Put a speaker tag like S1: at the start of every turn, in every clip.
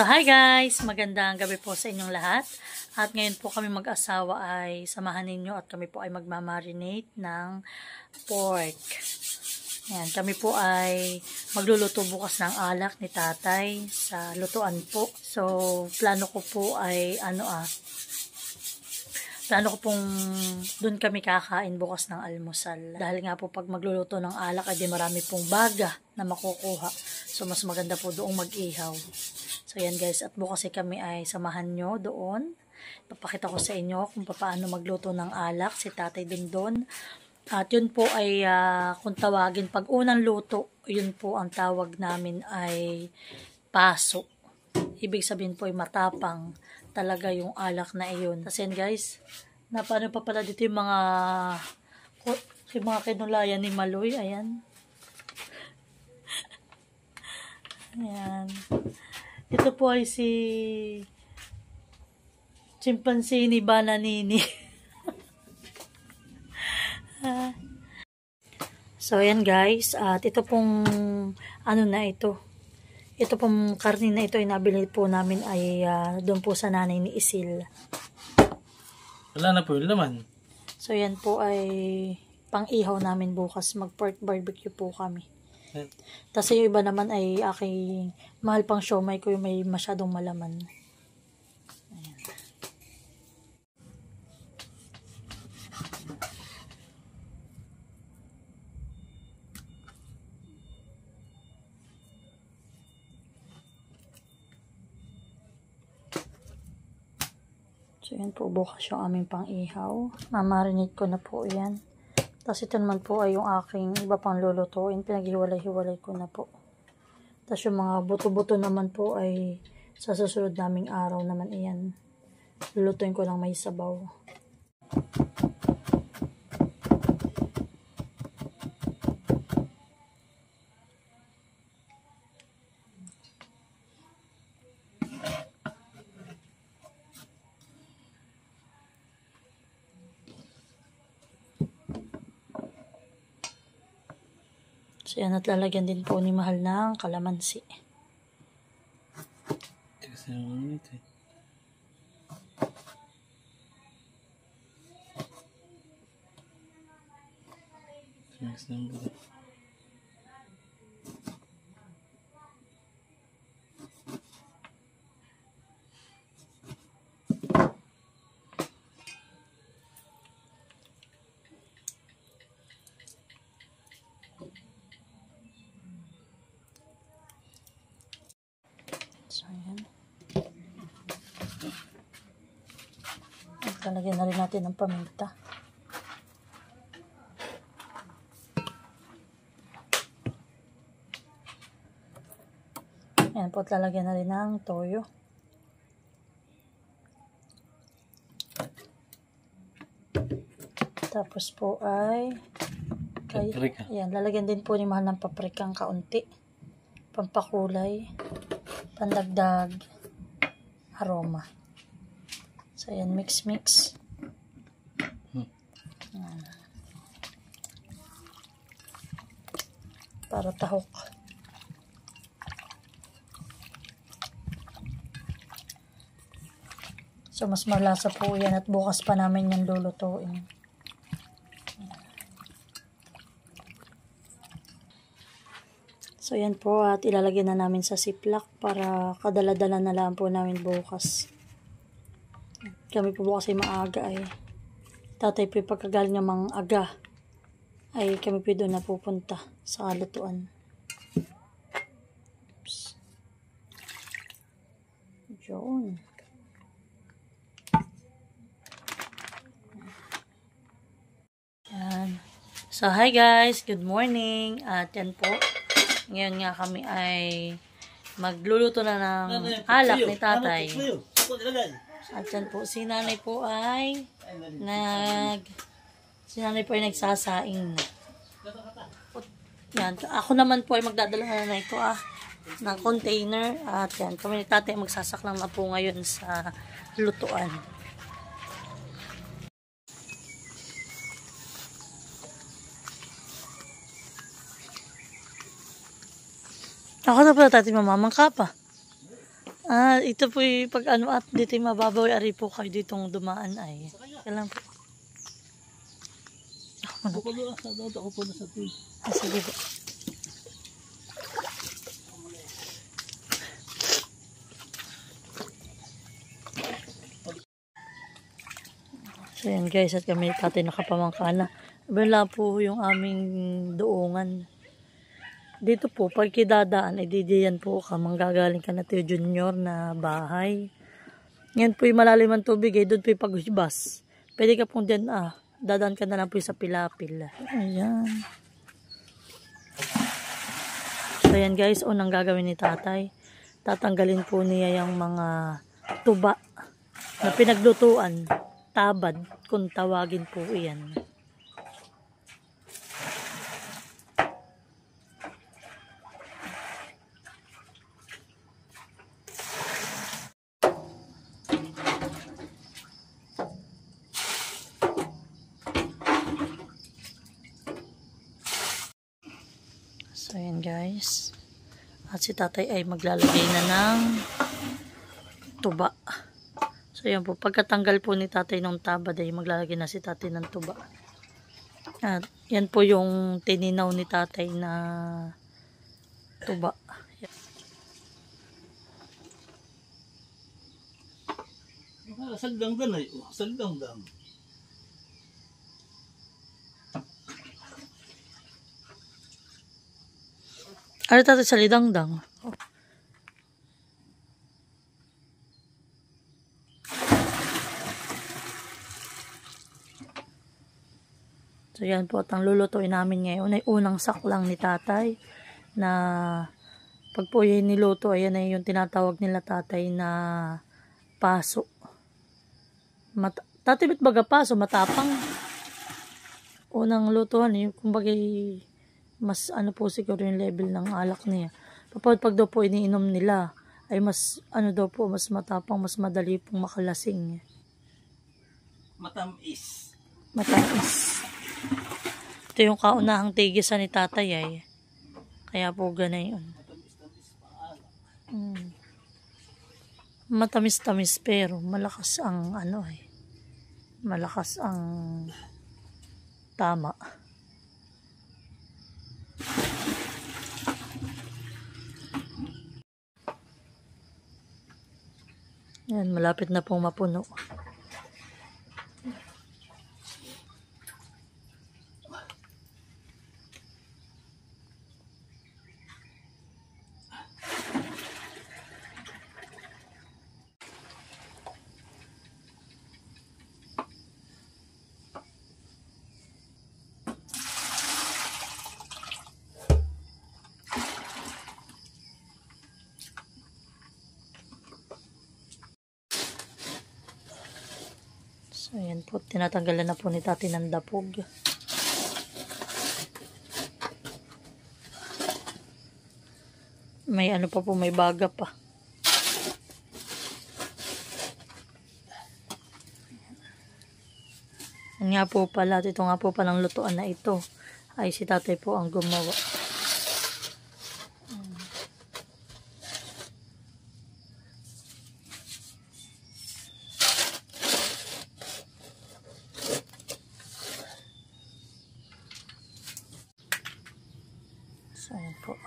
S1: So hi guys, magandang gabi po sa inyong lahat. At ngayon po kami mag-asawa ay samahan ninyo at kami po ay magmamarinate ng pork. Ayan, kami po ay magluluto bukas ng alak ni tatay sa lutuan po. So plano ko po ay plano ko pong doon kami kakain bukas ng almusal. Dahil nga po pag magluluto ng alak ay di marami pong baga na makukuha. So mas maganda po doong mag-ihaw. So yan guys, at bukas kami ay samahan nyo doon. Papakita ko sa inyo kung paano magluto ng alak, si tatay din doon. At yun po ay kung tawagin, pag unang luto, yun po ang tawag namin ay paso. Ibig sabihin po ay matapang talaga yung alak na iyon. Kasi yan guys, napano pa pala dito yung mga kinulayan ni Maloy, ayan. Ayan. Ito po ay si chimpanzee ni Bananini. So, ayan guys. At ito pong, ito pong karne na ito ay nabili po namin ay doon po sa nanay ni Isil.
S2: Wala na po yung laman.
S1: So, yan po ay pang-ihaw namin bukas. Mag-pork barbecue po kami. Tapos yung iba naman ay aking mahal pang siomay ko yung may masyadong malaman. Ayan. So yan po bukas yung aming pang-ihaw. Mamarinate ko na po yan. Tapos ito naman po ay yung aking iba pang lulutuin. Pinaghiwalay-hiwalay ko na po. Tapos yung mga buto-buto naman po ay sa susunod naming araw naman iyan. Lulutuin ko lang may sabaw. So yan, at lalagyan din po ni Mahal ng kalamansi.
S2: Kasi naman ito eh. Mix ng buto.
S1: So yan. At lalagyan na rin natin ng paminta. Ayan po, at lalagyan na rin ng toyo. Tapos po ay
S2: Paprika.
S1: ayan, lalagyan din po ni Mahal ng paprikang kaunti. Pampakulay. Pandagdag aroma. So ayan, mix. Ayan. Para tahok. So, mas malasa po yan at bukas pa namin yan lulutuin. So, yan po at ilalagay na namin sa ziplock para kadala-dala na lang po namin bukas. Kami po bukas ay maaga ay tatay po pagkagaling ng mga aga ay kami po doon na pupunta sa lutuan. Oops. Yun. So, hi guys! Good morning! At yan po, ngayon nga kami ay magluluto na ng alak ni tatay. At yan po, si nanay po ay nagsasaing na. Yan, ako naman po ay magdadala na ito ng container. At yan, kami ni tatay magsasaklang na po ngayon sa lutuan. Ako na pala tatay mamamangka pa. Ito po yung pag ano at dito yung mababaw, ari po kayo ditong dumaan ay. Kailan po.
S2: Ako doon sa doon, ako po na sa tuwi.
S1: Sige po. So yan guys, at kami tatay nakapamangka na. Wala po yung aming doongan. Dito po, pag kidadaan, ay didiyan po ka, manggagaling ka na Teo Junior na bahay. Yan po yung malalim ang tubig, doon po yung paghibas. Pwede ka pong dyan, dadaan ka na lang po sa Pilapil. Ayan. So yan guys, unang gagawin ni tatay. Tatanggalin po niya yung mga tuba na pinaglutuan. Tabad, kung tawagin po iyan. So yan guys. At si tatay ay maglalagay na ng tuba. So yan po, pagkatanggal po ni tatay ng tabad ay maglalagay na si tatay ng tuba. At yan po yung tininaw ni tatay na tuba.
S2: Sagdang dan ay, sagdang dan.
S1: Ano tatay sa lidangdang? So yan po, at ang lulutuin namin ngayon ay unang saklang ni tatay na pag po yan niluto, ayan ay yung tinatawag nila tatay na paso. Tatay ba't baga paso? Matapang. Unang lutuan, yung kumbaga mas ano po siguro yung level ng alak niya. Pag daw po iniinom nila, ay mas ano daw po, mas matapang, mas madali pong makalasing.
S2: Matamis.
S1: Matamis. Ito yung kaunahang tigisan ni tatay ay. Kaya po ganay yun. Matamis-tamis pero malakas ang ano ay. Malakas ang tama. Yan, malapit na pong mapuno. So, ayan po. Tinatanggalan na po ni tati ng dapog. May ano pa po, may baga pa. Yan nga po pala, ito nga po palang lutuan na ito. Ay si tatay po ang gumawa. So, ayan po.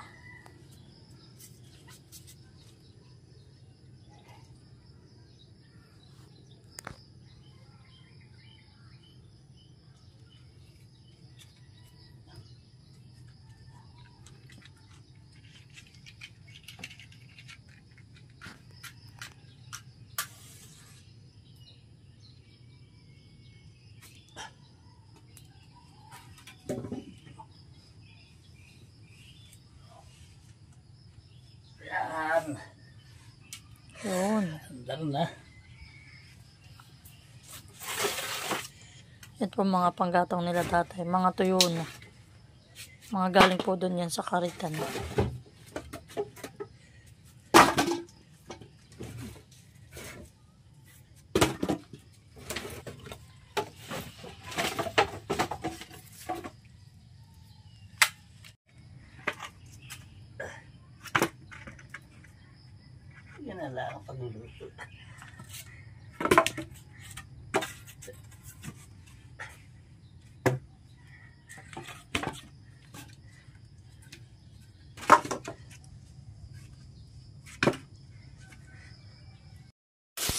S2: Yan.
S1: Yun.
S2: Laro na.
S1: Ito po mga panggatong nila tatay. Mga tuyo na. Mga galing po doon yan sa karitan.
S2: Yan na lang ang pagluluto.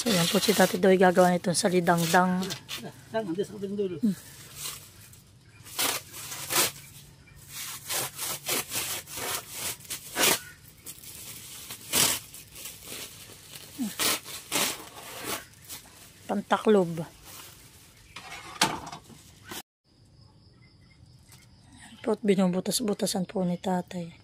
S1: So yan po si Tati Doy gagawa nitong salidangdang.
S2: Saan? Andes sa kabilang dulo.
S1: Pantaklob. Yan po at binubutas-butasan po ni Tatay.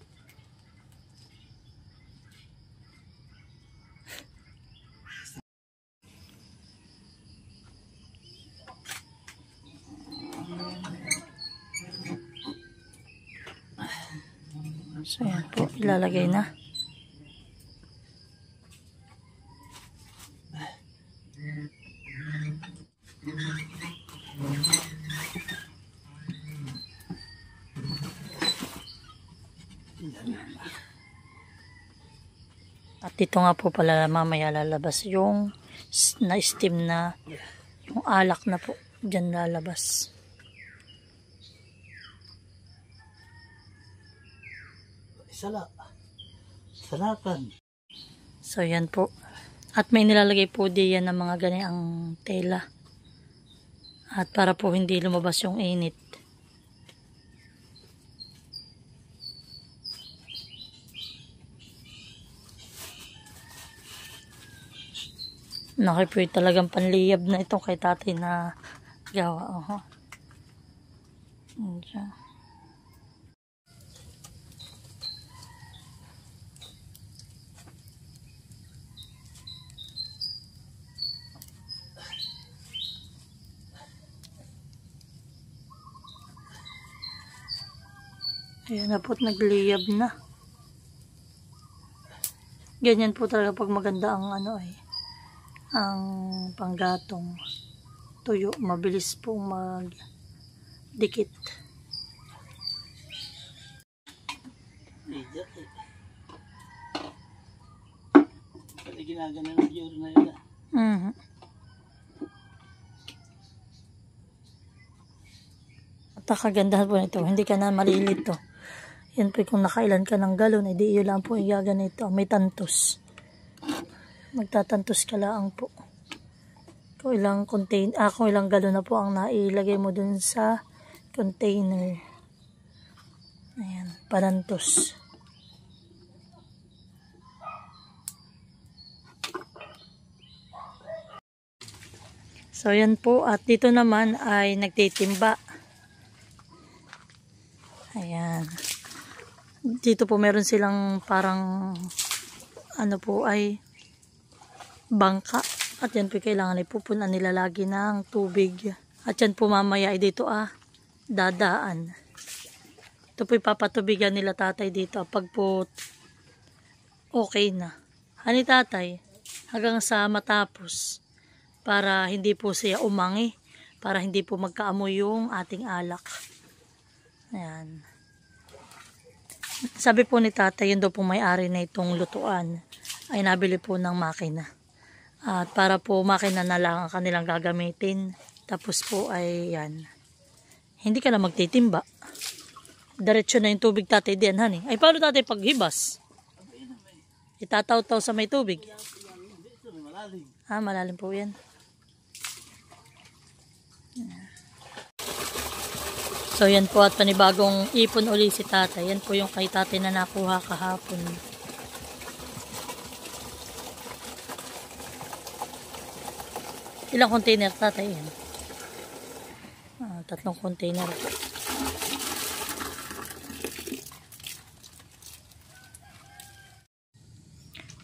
S1: So yan po, ilalagay na. At dito nga po pala mamaya lalabas yung na-steam na yung alak na po. Diyan lalabas.
S2: Salapan.
S1: So yan po. At may nilalagay po diyan ng mga ganyang tela. At para po hindi lumabas yung init. Nakipoy talagang panliyab na ito kay Tatay na gawa. Diyan. Ayan na po't nagliyab na. Ganyan po talaga pag maganda ang ang panggatong tuyo. Mabilis pong magdikit.
S2: Pwede ginagana ng yuro na yun.
S1: At kagandahan po nito, hindi ka na malilito. Yan po kung nakailan ka ng galon, edi iyo lang po igaganito. May tantos. Magtatantos ka lang po. Kung ilang galon na po ang nailagay mo dun sa container. Ayan, parantos. So yan po, at dito naman ay nagtitimba. Ayan. Dito po meron silang parang ay bangka. At yan po kailangan ipupunan nila lagi ng tubig. At yan po mamaya ay dito dadaan. Ito po ipapatubigan nila Tatay dito pag po okay na. Hani Tatay, hanggang sa matapos para hindi po siya umangi, para hindi po magkaamoy yung ating alak. Ayan. Sabi po ni Tatay, yun daw po may-ari na itong lutuan ay nabili po ng makina. At para po makina na lang ang kanilang gagamitin. Tapos po ay yan. Hindi ka na magtitimba. Diretso na yung tubig Tatay diyan, honey. Ay paano Tatay paghibas? Itataw-taw sa may tubig. Malalim po yan. So yan po at panibagong ipon uli si Tatay. Yan po yung kay Tatay na nakuha kahapon. Ilang container Tatay yan? 3 container po.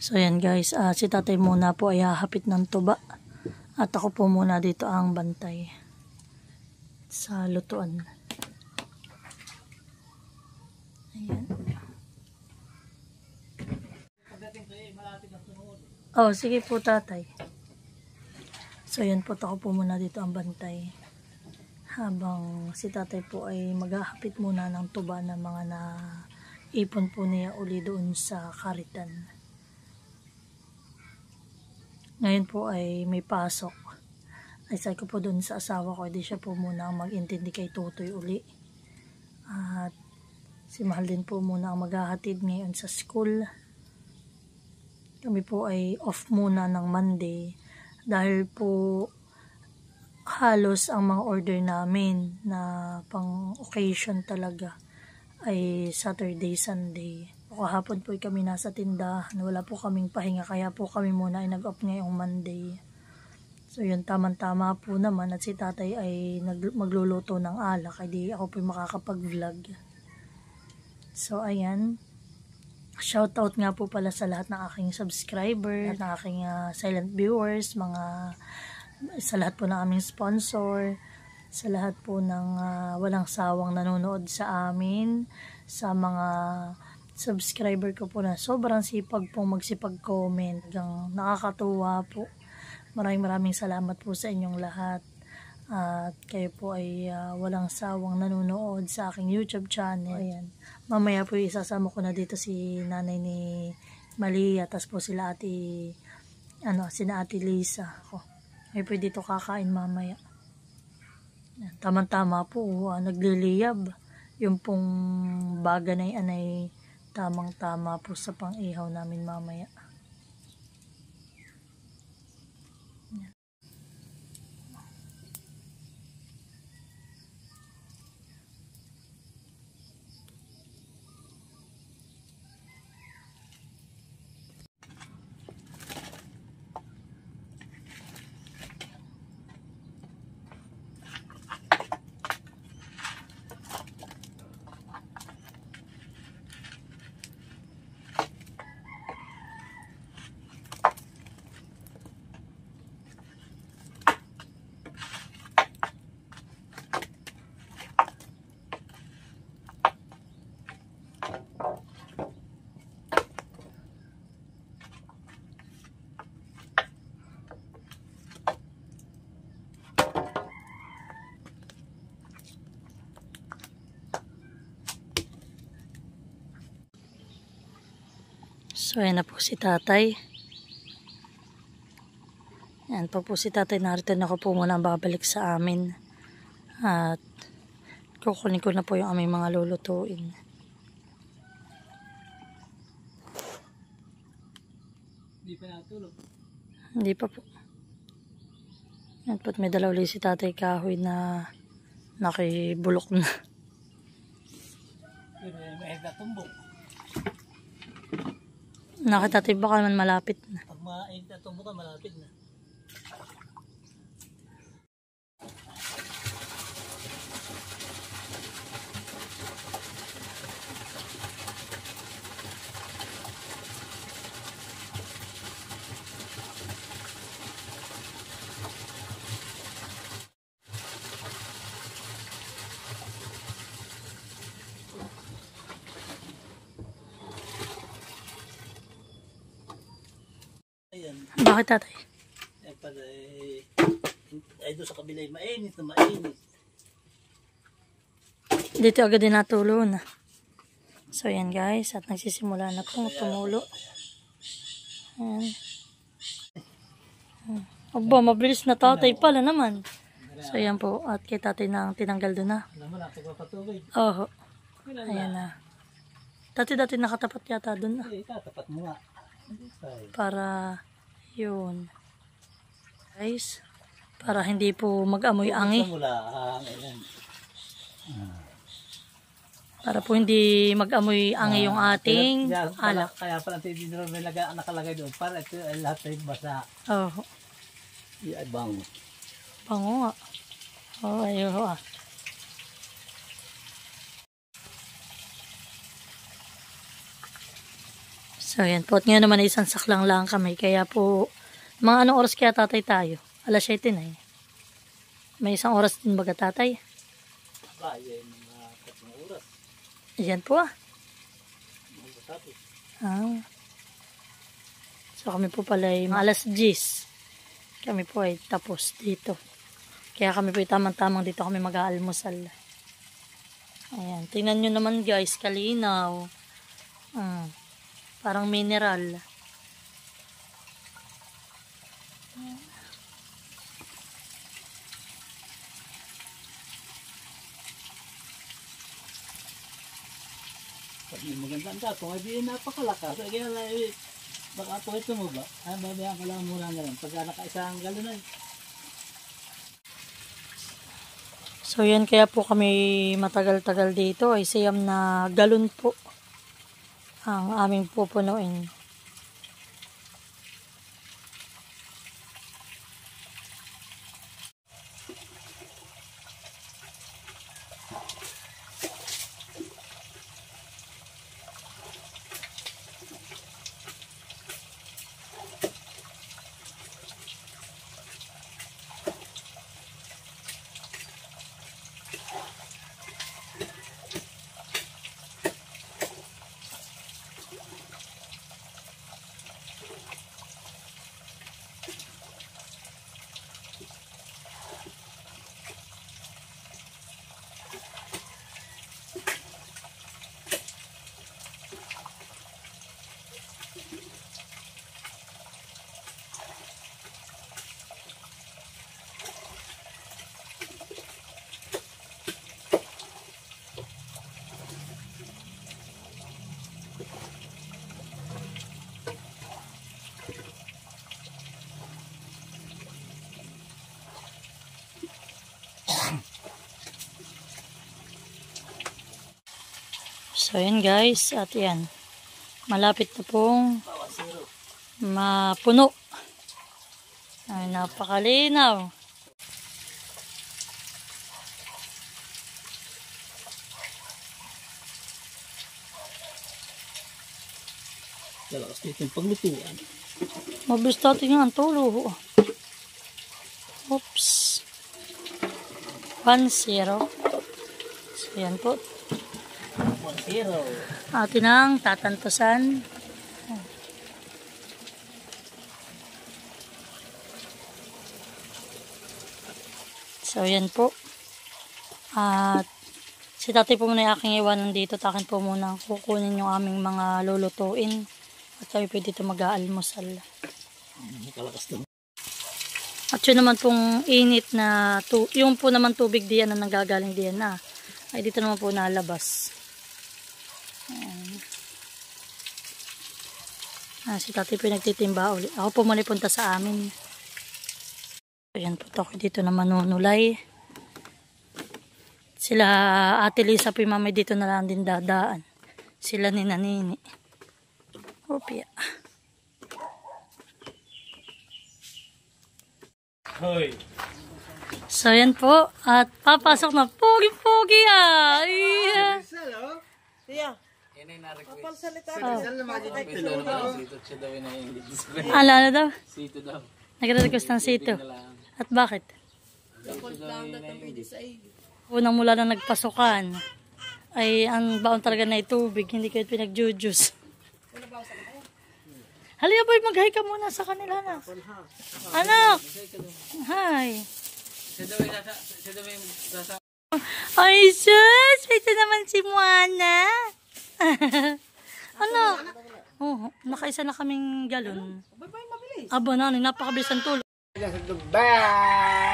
S1: So yan guys, si Tatay muna po ay hahapit ng tuba. At ako po muna dito ang bantay sa lutuan. Ayan. Oh, sige po Tatay. So yan po, ako po muna dito ang bantay. Habang si Tatay po ay maghahapit muna ng tuba ng mga ipon po niya uli doon sa karitan. Ngayon po ay may pasok. Ay sabi ko po dun sa asawa ko, di siya po muna ang mag-intindi kay Tutoy uli. At si Mahal din po muna ang maghahatid ngayon sa school. Kami po ay off muna ng Monday dahil po halos ang mga order namin na pang occasion talaga ay Saturday, Sunday. Kahapon po kami nasa tindahan, wala po kaming pahinga kaya po kami muna ay nag-off ngayong Monday. So yun, tamang-tama po naman at si tatay ay magluluto ng alak, ay di ako po makakapag-vlog. So ayan, shoutout nga po pala sa lahat ng aking subscriber, at ng aking silent viewers, sa lahat po ng aming sponsor, sa lahat po ng walang sawang nanonood sa amin, sa mga subscriber ko po na sobrang sipag pong magsipag-comment, hanggang nakakatuwa po. Maraming salamat po sa inyong lahat. At kayo po ay walang sawang nanonood sa aking YouTube channel. Ayan. Mamaya po isasama ko na dito si nanay ni Malia, tas po sila sina ate Lisa. Ay po dito kakain mamaya. Tamang-tama po, nagliliyab. Yung pong baga na yan ay tamang-tama po sa pang-ihaw namin mamaya. So, ayan na po si tatay. Ayan po si tatay. Narito na ko po muna babalik sa amin. At kukunin ko na po yung aming mga lulutuin.
S2: Hindi pa natulog.
S1: Hindi pa po. Ayan po, may dalaw si tatay kahoy na nakibulok na.
S2: Pero may tumbok.
S1: Nakatatay baka naman malapit na.
S2: Pag maing tumbok ka, malapit na. Ayan.
S1: Bakit tatay?
S2: Ayan pala ay doon sa kabila ay mainit na mainit.
S1: Dito agad din natulo na. So yan guys, at nagsisimula na po tumulo. Ayan. Aba, mabilis na tatay pala naman. So yan po, at kay tatay na tinanggal doon na.
S2: Alam mo na, pagpapatugay.
S1: Oo. Ayan na. Dati nakatapat yata doon na.
S2: Ay, tatapat mo nga.
S1: Para yun. Guys, para hindi po mag-amoy angi. Para po hindi mag-amoy angi yung ating alak.
S2: Kaya pala hindi na may nakalagay doon. Para ito ay lahat ay basa.
S1: Oo.
S2: Ay bango.
S1: Bango nga. Oo, ayun. So, yan po. At ngayon naman ay isang saklang lang kami. Kaya po, mga anong oras kaya tatay tayo? 7:00 na eh. May isang oras din baga tatay?
S2: Ba, yan mga 3 oras.
S1: Yan po ah. So, kami po pala ay 10:00. Kami po ay tapos dito. Kaya kami po ay tamang-tamang dito kami mag-aalmusal. Ayan. Tingnan nyo naman guys, kalinaw. Parang mineral.
S2: Pag may magandang gatong, ay di napakalakas. Kaya ay, baka po ito mo ba? Ay, babayaan ka lang muna na lang. Pagka nakaisang galon ay.
S1: So yan, kaya po kami matagal-tagal dito ay siyam na galon po ang aming pupunuin. So yan guys, at yan, malapit na pong mapuno. Ay, napakalinaw.
S2: Dalakas dito yung paglutuan.
S1: Mabilis natin nga ang tulo. Oops. 1-0. So yan po.
S2: 1-0.
S1: Atin ang tatantusan. So yan po. At si tatay po muna yung aking iwanan dito. Takin po muna kukunin yung aming mga lulutuin. At kami po dito mag-aalmusal.
S2: Kalakas na.
S1: At yun naman pong init na, yung po naman tubig diyan na nanggagaling diyan na, ay dito naman po nalabas. Si tatay po nagtitimba ulit. Ako po muna punta sa amin. Ayan po ako dito na manunulay. Sila Ate Lisa po yung mamay dito na lang din dadaan. Sila ni Nanini. Opya.
S2: Hoy.
S1: So yan po. At papasok na. Pogi-pogi ah. Yeah. Alala daw?
S3: Sito daw.
S1: Nagre-request ng sito. At bakit? Unang mula na nagpasukan ay ang baon talaga na tubig. Hindi kayo pinag-jujus. Halika boy, mag-hi ka muna sa kanila na. Anak! Hi! Ay sus! Ito naman si Moana. Ano? Oh, nakaisa na kaming galon. Aba na, napakabilis ang tulog.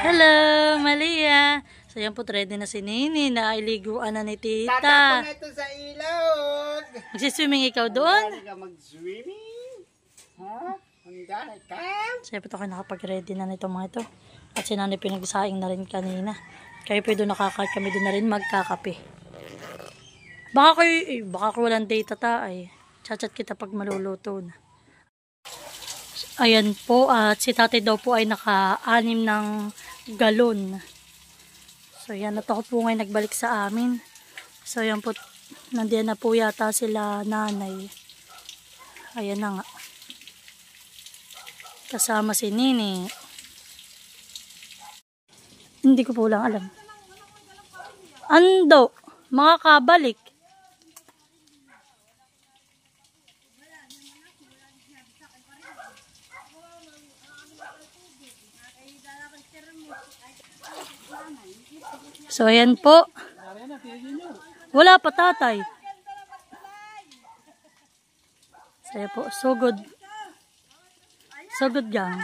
S1: Hello, Malia. So yan po, ready na si Nini na iliguan na ni Tita.
S4: Tatapon na ito sa ilog.
S1: Magsiswimming ikaw doon?
S4: Hindi ka mag-swimming. Ha? Handa ka?
S1: So yan po ako nakapag-ready na nito mga ito. At si Nani pinagsaing na rin kanina. Kayo po doon nakakain kami doon na rin magkakape. Baka kayo walang data ay. Chat-chat kita pag maluluto na. Ayan po, at si tatay daw po ay naka-6 ng galon. So yan, at ako po ngayon nagbalik sa amin. So yan po, nandiyan na po yata sila nanay. Ayan na nga. Kasama si Nini. Hindi ko po lang alam. Ando, makakabalik. So ayan po. Wala pa tatay. So ayan po, so good. So good gang.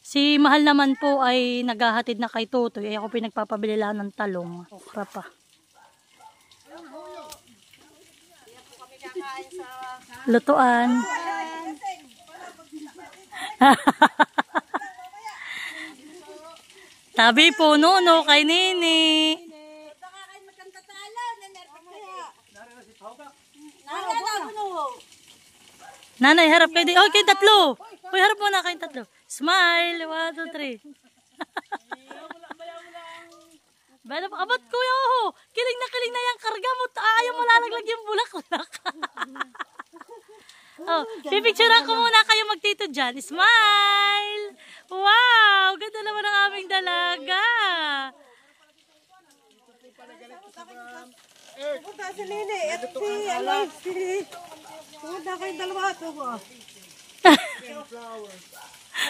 S1: Si Mahal naman po ay naghahatid na kay Totoy. Ay ako pinagpapabili lang ng talong. Okra pa. lutuan. Tabi po, no, kay Nini. Nanay, harap kayo din. Oh, kayong tatlo. Uy, harap muna kayong tatlo. Smile. 1, 2, 3. Bala pa, abot kuya, oh. Kiling na yung karga mo. Ayaw mo lalaglag yung bulaklak. Oh, pipicturean ko muna kayo magtito dyan. Smile. Wow, ganda naman ang aming dalaga.
S4: Pupunta si Nini. At si pupunta kayong dalawa ito ko.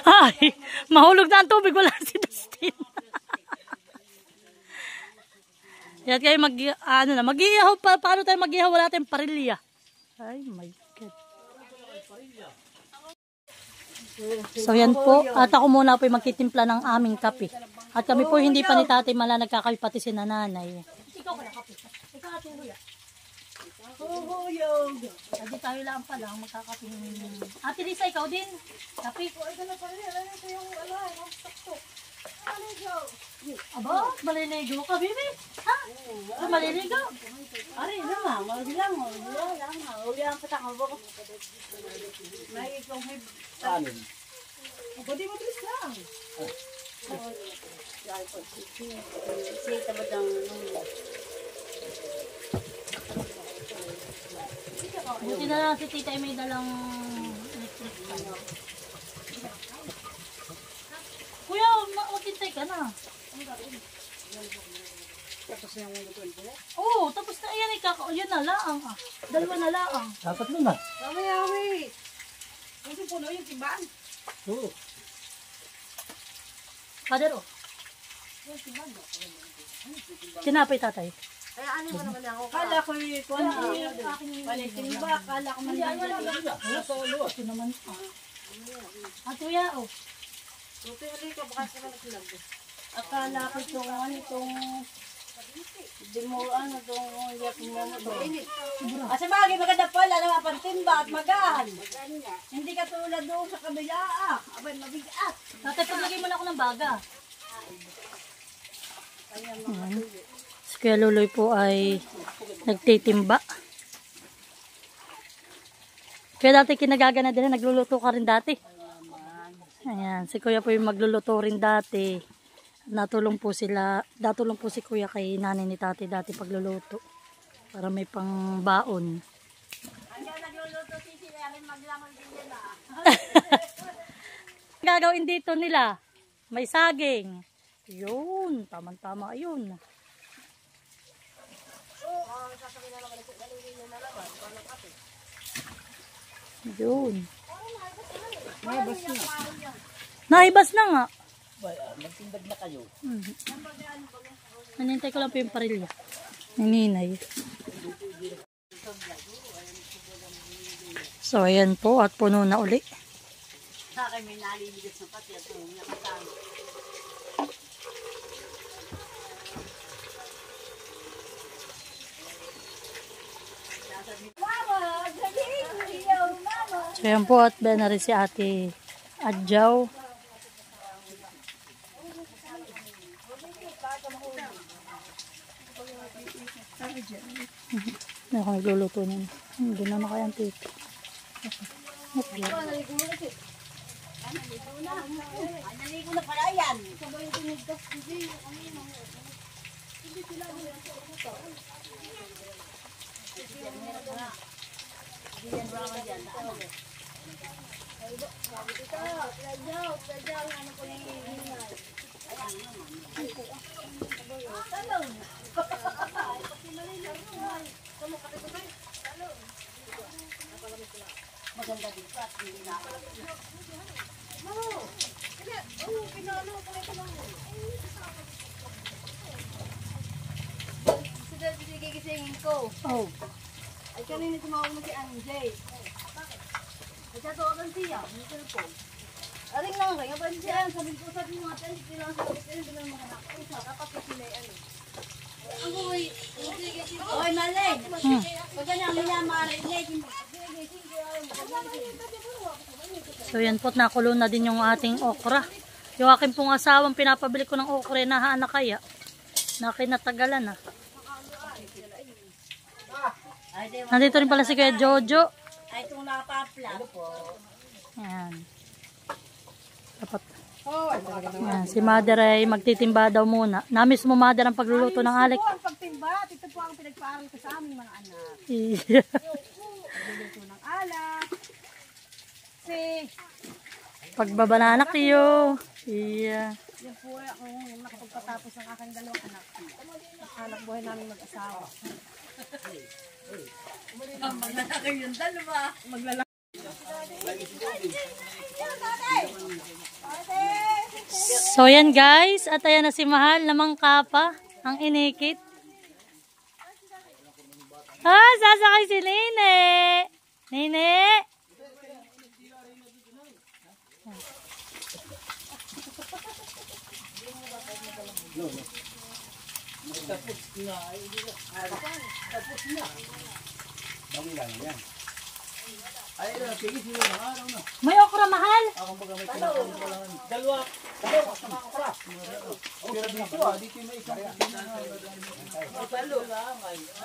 S1: Ay, mahulog na ang tubig. Wala si Dustin. Yan kayo mag-ihaw pa. Paano tayo mag-ihaw? Wala tayong parilya. Ay, my God. So yan po. At ako muna po magtitimpla ng aming kape. At kami po hindi pa ni Tatay Mala nagkakape pati si nanay. Ikaw ka na kape. Ikaw ating huya.
S4: Huyog.
S1: Hindi tayo lang pala magkakape. Ate Lisa, ikaw din. Kape.
S4: Ito na pala yan. Ano ito yung sakto. Ano ito?
S1: Aba, maliligo ka, bibi. Ha? Maliligo?
S4: Ari naman. Magbilang mo. Ulihan pa ta ko. May ikaw may...
S2: Kanin.
S4: Pwede mo bilis lang. Sita ba dang...
S1: Buti na lang si Tita ay may dalang electric fan. Kuya, maghintay ka na.
S4: Tapos na yung lutuin ko.
S1: Oo, tapos na yan yan na laang. Dalawa na laang.
S2: Dapat nun na.
S4: Kami. Kasi puno yung timbaan.
S2: Oo.
S1: Kadero. Tinapay tatay.
S4: Kaya ano mo naman ako? Kala ko yung palitin ba? Kala ko man yan.
S1: Ito naman. At kuya, oh.
S4: Buti ulit ka, baka sa mga silag. Akala ko itong di mo itong yak mo na ito. Kasi bagay maganda pala naman pantimba at magaan. Hindi ka tulad doon sa kabila. Abay, mabigat.
S1: Tatay, paglagay mo na ako ng baga. Ayan. Si Kuya Luloy po ay nagtitimba. Kaya dati kinagagana din, nagluluto ka rin dati. Ayan, si Kuya po yung magluluto rin dati. Natulong po si Kuya kay nanay ni Tati dati pagluluto. Para may pang baon.
S4: Hanggang nagluluto sila rin maglamang din nila.
S1: Gagawin dito nila. May saging. Yun, tama-tama yun. Yun. Naibas na nga.
S2: Magtindag na kayo.
S1: Nanintay ko lang po yung parilya. Naninay. So, ayan po. At puno na uli.
S4: Sa akin may naliligas na pati at yung nakasama.
S1: So, ayan po. At ba na rin si Ate Adjaw. Ano kung nagluluto niya? Hindi na kaya ang tito.
S4: Naligo na pala yan. Maganda din pa. Hindi na ako. Sudah gigisingin ko.
S1: Oh.
S4: Ay kanina tumawag mo si Anjay. Ay tatawagan siya. May cellphone. Aling lang rin. Abang siya. Sabi ko sa mga tayo. Hindi lang sa kapit. Hindi lang mga anak ko. Dapat sila ano. Oy, Malay. Pag ganyan minamarinig.
S1: So yan po, nakulo na din yung ating okra. Yung aking pong asawang pinapabili ko ng okra na na kaya. Nakinatagalan na. Nandito rin pala si Kuya Jojo.
S4: Ay, itong nakapapla po.
S1: Ayan. Dapat. Ayan. Si Mother ay magtitimba daw muna. Namiss mo, Mother, ang pagluluto ng alik.
S4: Ito po ang pagtimba. Ito po ang pinagpaaral ko sa aming mga anak.
S1: Iya.
S4: Pagluluto ng alak. Si,
S1: Pagbabananak iyo. Iya.
S4: yan po ako nakapagpatapos ng aking dalawang anak. Anak buhay namin mag-asawa. Maglalaki yung dalawa.
S1: So yan guys. At ayan na si Mahal. Namang kapa. Ang inikit. Ah, sasakay si Nene. Nene. May okra, Mahal.
S2: Dalawa.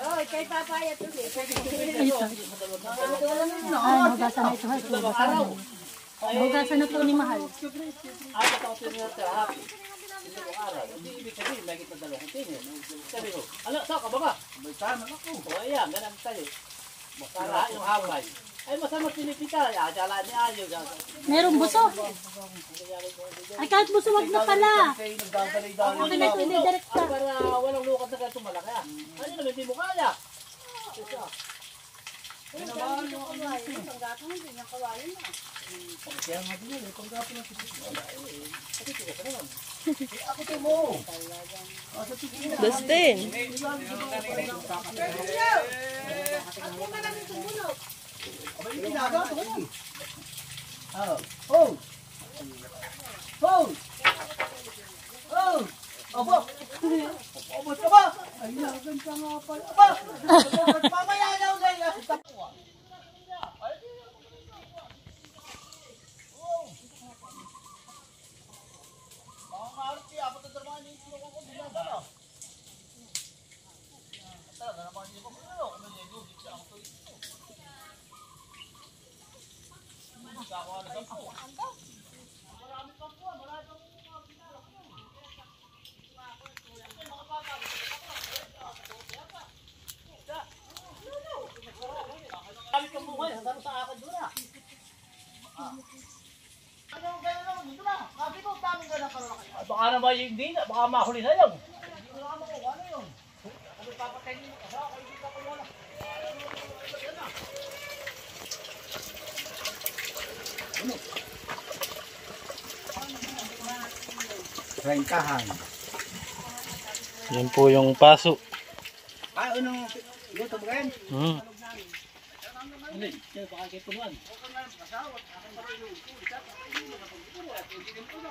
S4: Oh, kay papaya to eh.
S1: Ay, hugasan na ito. Hugasan na po ni Mahal.
S2: Ay, masama pinipita. Ajala ni Ayo.
S1: Merong buso. Ay, kahit buso, wag na pala. Okay na ito, hindi direct ka.
S2: Para walang lukat na kayo malaki. Ano naman, hindi mo kaya.
S3: Dustin.
S2: Baka naman yung hindi na, baka mahuli na yun.
S5: Rengkahan.
S2: Yan po yung paso.
S5: Ah, unang luto ba yan?
S2: Ano yun? Baka kayo punuan.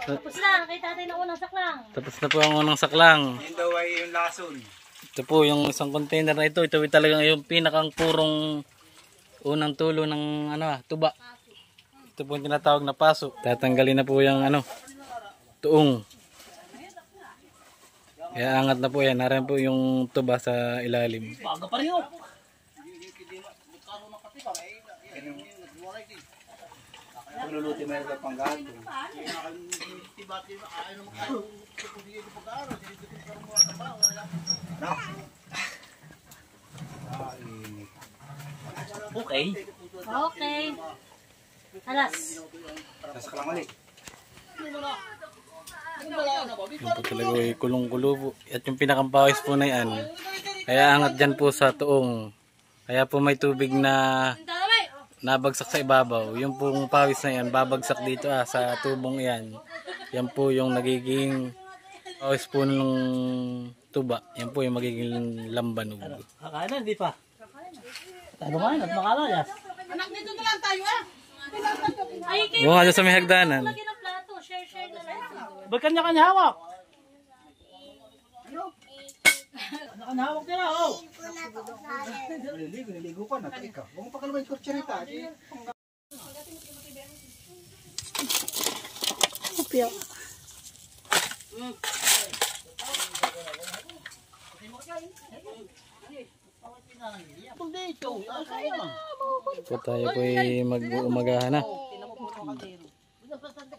S1: Tapos na, kita natin ang unang saklang.
S2: Tapos na po ang unang saklang.
S5: Yun daw ay yung lason.
S2: Ito po yung isang container na ito. Ito ay talagang yung pinakang purong unang tulo ng tuba. Ito po yung tinatawag na paso. Tatanggalin na po yung tuong. Kaya angat na po yan. Naran po yung tuba sa ilalim. Baga pa rin yun.
S5: Pagluluto mo yung panggato.
S2: Okay.
S1: Okay. Alas.
S5: Tapos ka lang ulit.
S2: Yung po talaga ay kulong-kulo po. At yung pinakampawis po na yan. Kaya angat dyan po sa tuong. Kaya po may tubig na nabagsak sa ibabaw. Yung pong pawis na yan, babagsak dito sa tubong yan. Yan po yung nagiging pawis po ng tuba. Yan po yung magiging lambanog. Kakain na, hindi pa. Tayo kumain at makalayas.
S4: Anak, dito na lang tayo ah.
S1: Ay, kayo.
S2: Bunga dyan sa may hagdanan.
S1: Lagyan ng plato. Share na lang.
S2: Ba't kanya-kanya hawak?
S5: Nakanahawak nila, oh! Niligo ka na, ikaw. Huwag mo pa ka naman yung kurtsurita.
S1: Kapya.
S2: Po tayo po ay mag-uumagahan na.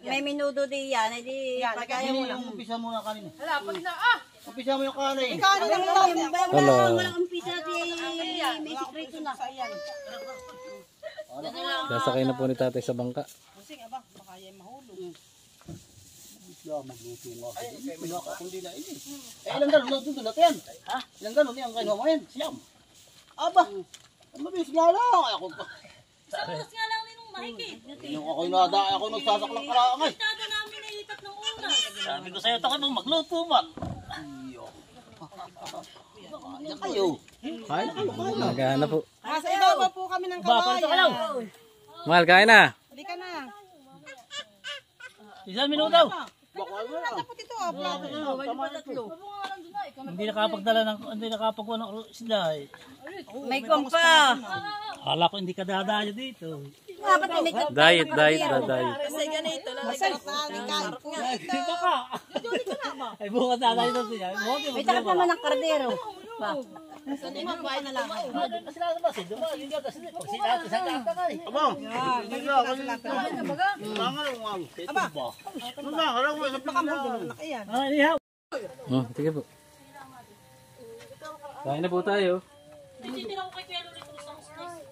S4: May minudo di yan, hindi pagkaya mo lang.
S5: Umpisa mo na kanina.
S4: Hala, pag na ah!
S5: Umpisa mo yung kanin.
S4: Kanin lang lang.
S2: Hello.
S4: Walang umpisa di may sikreto na.
S2: Sasakay na po ni tatay sa bangka.
S5: Magluto nga. Ay, pinakakundi na ini. Ilang galon lang doon natin. Ha? Ilang galon yan kayo mo yan. Siyam. Aba. Mabilis nga lang. Ako pa.
S1: Tapos nga lang ninong mahigit.
S5: Yung ako'y nada, ako nagsasaklang karaang ay.
S1: Tado namin ay lipat ng oras.
S5: Sabi ko sa'yo, takot mong magluto man. Kaya kayo. Kaya kayo, kaya.
S2: Umagahan na po.
S4: Nasa ibaba po kami ng kawayan.
S2: Mahal, kain na.
S4: Hindi ka na.
S5: Isang minuto.
S4: Dapat ito ah, plato.
S5: Hindi nakapagkuha ng isda eh.
S4: May kompa.
S5: Hala ko hindi ka dadaya dito.
S2: Diet.
S4: Kasi ganito lang.
S5: Ay bukas dadaya na siya.
S4: May takap naman ng kardero.
S5: Sila ba si Duma, yung gatas ni pag sila sa kanta ka eh. Aba. Hindi na ako nila. Aba.
S2: Sige po. Kain na po tayo.
S1: Titira ko kay Pero nito sa ustis.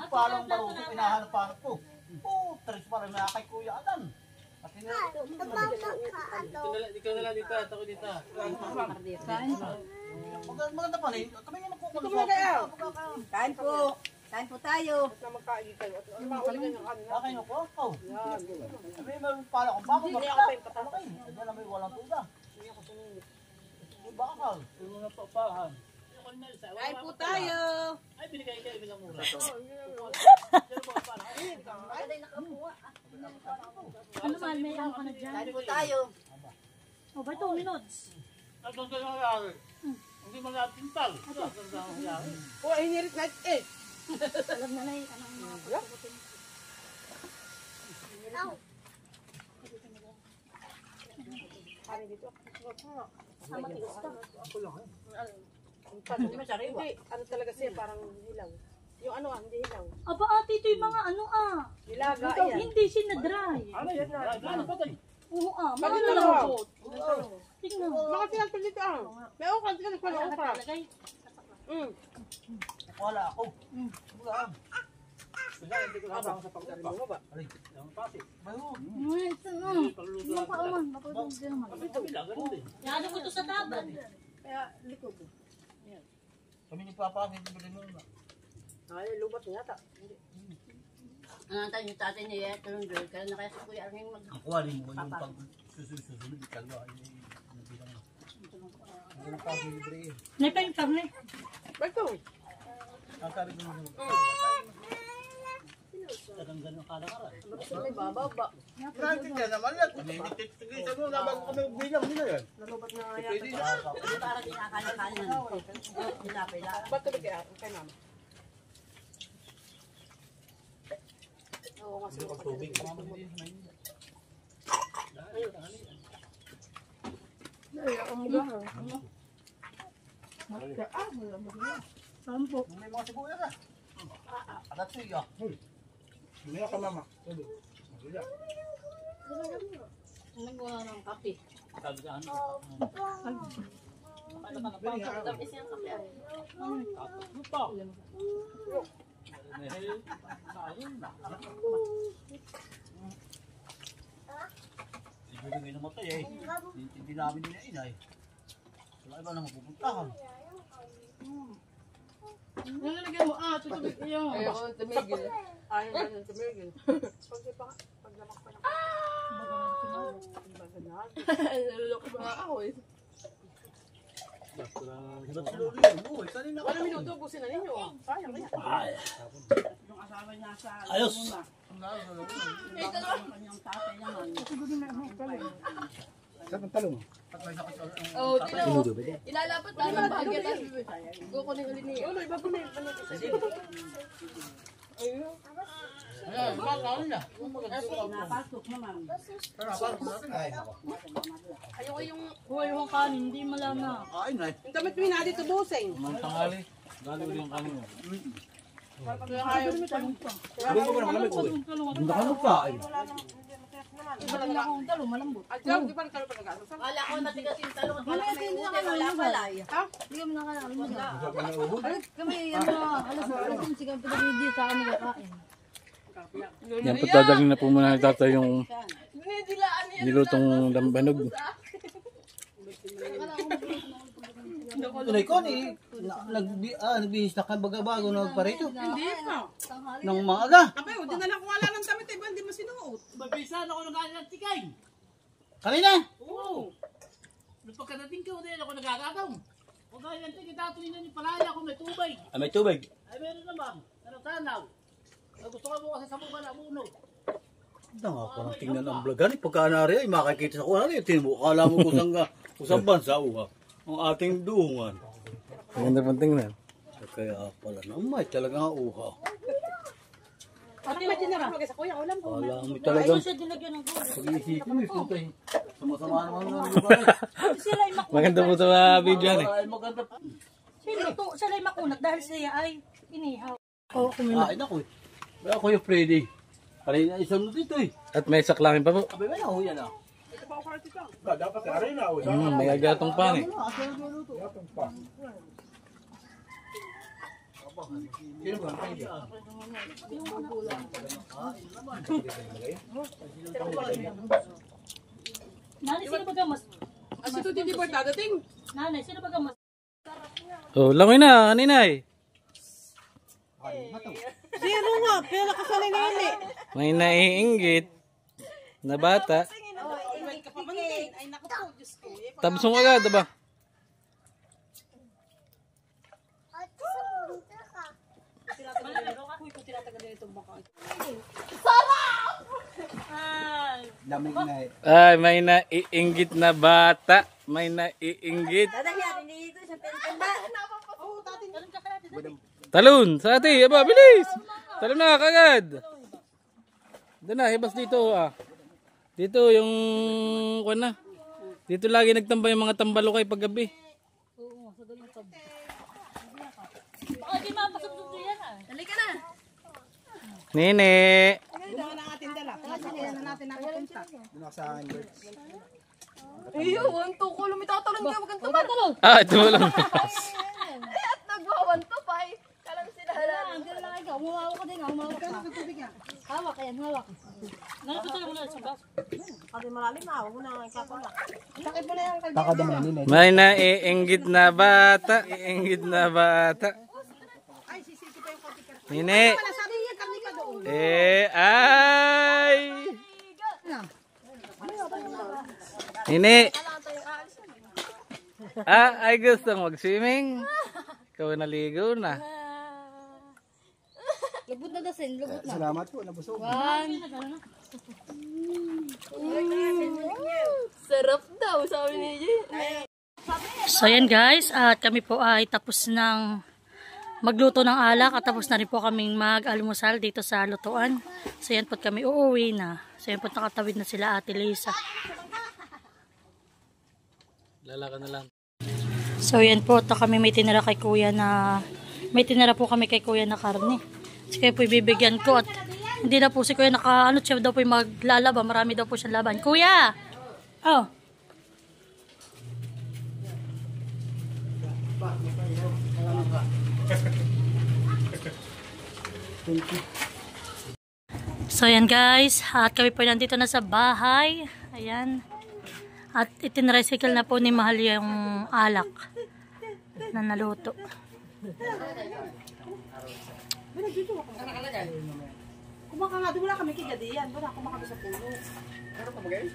S5: Parang marunong pinahanap-hanap ko. Oh, tres pa rin na kay Kuya Adan. Ikaw na lang dito, ako dito. Maganda pa rin. Kami nga magkukulo.
S4: Kain po. Kain po tayo.
S5: Bakay na po? Oh. Sabi meron pala kung bakit magkakay. Diyan na may walang tuda. May bakal. May mga papahan.
S4: Kain po tayo.
S5: Ay, binigay kayo bilang mura.
S1: Ano man, may ako ka na dyan.
S4: Kain po tayo.
S1: O, ba 2 minutes?
S5: Ang gano'n nangyari. Hindi mo natin tal.
S4: Oh, hinirit na eh.
S1: Alam na lang, anong mga
S4: Hindi masariwa. Ano talaga siya, parang hilaw. Yung ano ah, hindi hilaw.
S1: Aba ate, ito yung mga ano
S4: Nilaga yan.
S1: Hindi sinadry.
S5: Ano ba tayo?
S1: Oo mga nalambot. Tingnan.
S4: Mga tinatol dito ah. May ukal, tika nagpala ukal.
S1: Lagay.
S5: Wala ako. Wala. Wala, hindi ko habang sa pagkarin mo ba? Ay, ang pati.
S1: Ito na. Yung pauman, matulog din naman. Yan ko ito sa tabad.
S4: Kaya likod.
S5: Kami ni Papa, hindi bilhin mo na.
S4: Ay, lubat niya ta. Ang tayo yung tatay niya, tulong girl, kaya na kaya sa kuya Armin mag...
S5: Ang kuha rin mo yung pag susunod, ikalwa. Hindi na pa libre eh.
S1: Nagkain karne.
S4: Bato.
S5: Ang sabi ko naman. Tagang ganun kalakaran.
S4: May bababa.
S5: Granted yan naman yan. Kami nagtitigisa mo na bago kami bilang nila yan.
S4: Nalubat na nga yata. Parang kinakanya-kanya. Hinapay-la. Ba't tuloy kaya? Kaya naman. Oo nga sila.
S5: Tubig pa naman din.
S1: Sampo.
S5: May mga sibuyas ah. Agat siya. Hindi ka mama.
S4: Nagawa ng kape.
S5: Sabi ka ano?
S4: Tapos yung kape ay.
S5: Lupa. Sayang na. Siguro may namatay eh. Hindi namin nila inay. Wala iba na mapupuntahan.
S4: Nalagay mo, tutubig niyo. Ayoko ng tumigil. Ayaw na ng tumigil. Pag lamak pa na. Nalulok ba ako eh. Wala minuto, busin na ninyo. Sayang kaya.
S5: Ayos. Saan ang talong?
S4: Oh, tino. Ilalapat na ng bagay. Kukunin ulit niya. Ulo, iba po na yung panit. Ayun. Napasok naman. Ayoko yung...
S1: Huwag yung kanin, hindi malama.
S5: Ay, nay.
S4: Yung damit mo na dito busing.
S2: Mga tanghali. Galo ulit yung kanin mo.
S5: Doon ko ba naman lamig ko eh. Hindi ka magkain.
S4: At yung di ba nagkaroon pa nag-asasal?
S1: Wala ko natigas yung talong. Wala ko hindi na kayo malay. Ha? Hindi kami nakakain. Kami alas 8 sigang pinag-video sa amin kakain.
S2: Yan, patadaling na po muna ni tatay yung
S4: Dinidilaan niya.
S2: nilutong lambanog.
S5: Tunay ko ni nagbihis na kang bago na parito.
S4: Hindi pa.
S5: Nang maaga.
S4: Abay, dinala ko wala ng damit eh. Hindi mo sinuot.
S3: Mabisa na ako nag-aaral ng tikay.
S5: Kanina.
S3: Oo. Nung pagkadating ko, din ako nagagagaw. Huwag kayo ng tikay, tatuloy na yung palaya kung may tubig.
S5: May tubig.
S3: Ay, meron naman. Ano tanaw? Gusto ka mo kasi sa buka na uno.
S5: Nga ako nang tingnan ang vlogan. Pagkanari ay makikita sa kuha. Tinumukala mo kusang bansa. Ang ating duungan.
S2: Maganda pang tingnan.
S5: Kaya pala naman talaga ang uha.
S4: Pati may tinara. Sa kuya, ulam po.
S5: Wala mo talagang
S1: Siya dinagyan ng gulay.
S5: pag-iisipin mo. Puntay. Sumasama naman ng lugar.
S1: Sila ay makunat.
S2: Maganda po sa video yan eh.
S5: Ay maganda.
S1: Sila ay makunat dahil siya ay inihaw. Oo,
S5: Ay naku. Kaya ako yung Freddy. Kanina isang mo dito eh.
S2: At may saklakin pa po.
S5: Abay may nahuya na.
S2: May agatong pan eh.
S1: Nanay, sino ba gamas?
S4: As ito hindi ba dadating?
S1: Nanay, sino ba gamas?
S2: Oh, langoy na, aninay.
S4: Sino nga? Kaya nakasanay na yun eh.
S2: May naiinggit na bata.
S4: Ay, kapamantin. Ay, naku po, Diyos ko.
S2: Tapos mo agad, diba?
S5: Lamig na eh.
S2: Ay, may naiinggit na bata. May naiinggit. Talon, sa ati, aba, bilis! Talon na, kagad! Doon na, hibas dito ah. Dito yung, kuwan na. Dito lagi nagtambay yung mga tambalukay paggabi.
S1: Baka di mapasok dito yan ah. Dali ka na.
S2: Nene!
S4: Gumawa na ating dala. Kasi yan na natin nakapunta.
S6: Iyo, wanto ko lumitatalon ka maganda ba?
S2: Ah, ito mo lang.
S6: At nagwawanto pa eh. Kalang sila halal.
S1: Hindi lang ikaw, humawak ka din ah, humawak ka. Hawak, ayan, hawak. Nalapit mo na sa bas.
S4: Kasi malalim ah. Huwag mo na ikapala. Sakit mo na yung kalbi.
S5: Nakadama nila.
S2: May naiinggit na bata. Iinggit na bata.
S4: Ay, sisiti pa yung kapikar.
S2: Nene!
S4: Sabi niya, kami ka doon.
S2: Ay! Nene! Ay gustong mag-swimming? Ikaw naligo na.
S1: Lubot na dasin, lubot na.
S5: Salamat po, nabusog.
S6: Sarap daw, sabi ni Jay.
S1: So yan guys, at kami po ay tapos ng magluto ng alak at tapos na rin po kaming mag-almusal dito sa lutuan. So yan po kami uuwi na. So yan po nakatawid na sila Ate Lisa.
S2: Lalaka na lang.
S1: So yan po, ito kami may tinira kay kuya na, may tinira po kami kay kuya na karne. So kaya po ibibigyan ko at hindi na po si kuya ano siya daw po yung maglalaba, marami daw po siyang laban. Kuya! Oh! So yan guys, at kami po nandito na sa bahay. Ayan. At itinrecycle na po ni Mahal yung alak na naluto.
S4: Kumaka nga, di wala kami kigadiyan. Wala kumaka sa puno.
S5: Ano pa bagay?